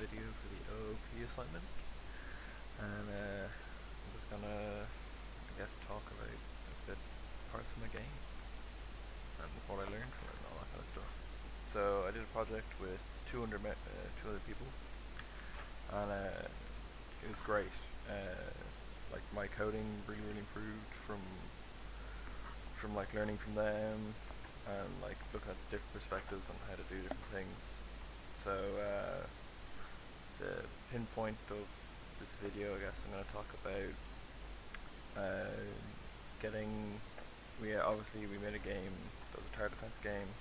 video for the OOP assignment, and I'm just gonna, I guess, talk about a bit parts of my game and what I learned from it and all that kind of stuff. So I did a project with 200 people, and it was great. Like my coding really improved from like learning from them and like looking at different perspectives on how to do different things. So the pinpoint of this video, I guess I'm going to talk about getting. We made a game that was a tower defense game,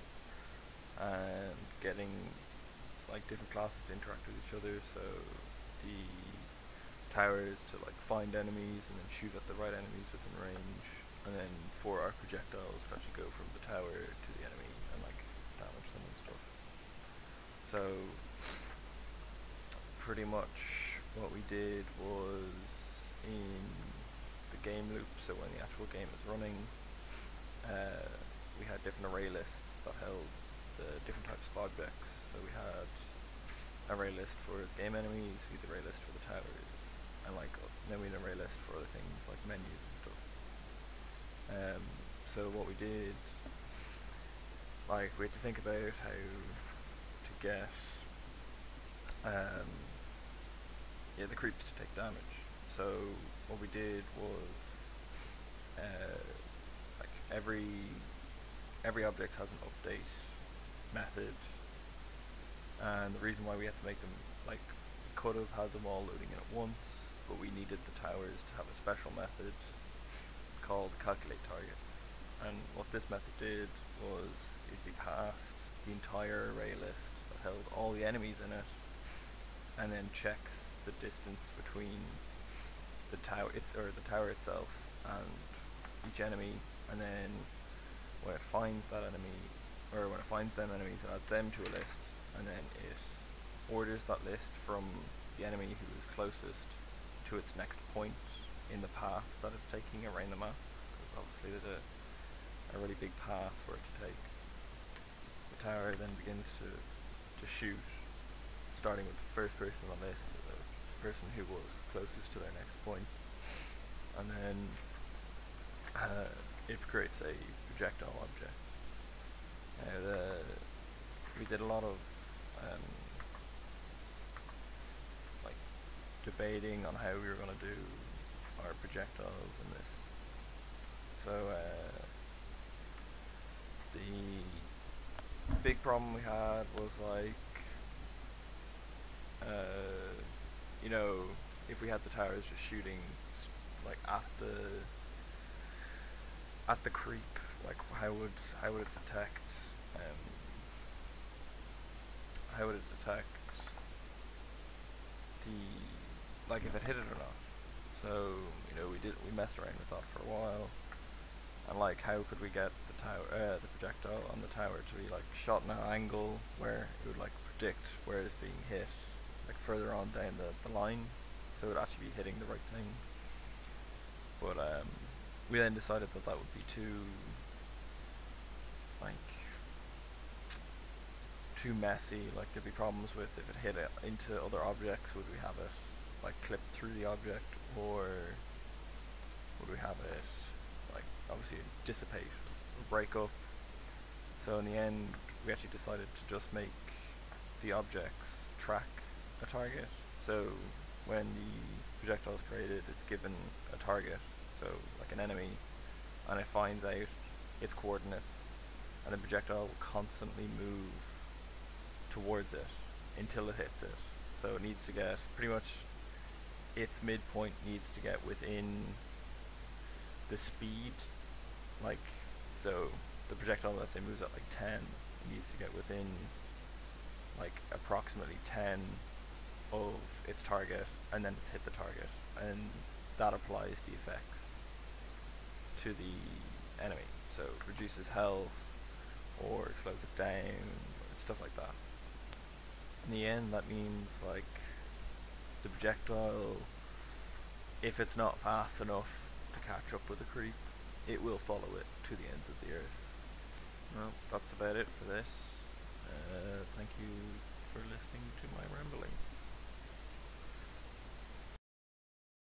and getting like different classes to interact with each other. So the towers to like find enemies and then shoot at the right enemies within range, and then for our projectiles to actually go from the tower to the enemy and like damage them and stuff. So pretty much what we did was in the game loop, so when the actual game is running, we had different array lists that held the different types of objects. So we had array list for game enemies, we had the array list for the towers, and like then we had an array list for other things like menus and stuff. So what we did, like we had to think about how to get the creeps to take damage. So what we did was like every object has an update method, and the reason why we had to make them, like, we could have had them all loading in at once, but we needed the towers to have a special method called calculate targets. And what this method did was it'd be passed the entire array list that held all the enemies in it, and then checks the distance between the tower itself and each enemy, and then when it finds that enemy, or when it finds them enemies, it adds them to a list, and then it orders that list from the enemy who is closest to its next point in the path that it's taking around the map, because obviously there's a really big path for it to take. The tower then begins to shoot, starting with the first person on the list, the person who was closest to their next point, and then it creates a projectile object. We did a lot of like debating on how we were going to do our projectiles in this. So the big problem we had was like, you know, if we had the towers just shooting like at the creep, like how would it detect the, like, if it hit it or not. So you know, we messed around with that for a while, and like how could we get the projectile on the tower to be like shot in an angle where it would like predict where it's being hit, like further on down the line, so it would actually be hitting the right thing. But we then decided that would be too messy. Like there'd be problems with if it hit into other objects, would we have it like clip through the object, or would we have it like obviously dissipate or break up? So in the end we actually decided to just make the objects track a target. So when the projectile is created, it's given a target, so like an enemy, and it finds out its coordinates, and the projectile will constantly move towards it until it hits it. So it needs to get pretty much, its midpoint needs to get within the speed, like, so the projectile, let's say, moves at like 10, it needs to get within like approximately 10 of its target, and then it's hit the target, and that applies the effects to the enemy. So it reduces health, or it slows it down, or stuff like that. In the end, that means like the projectile, if it's not fast enough to catch up with the creep, it will follow it to the ends of the earth. Well, that's about it for this.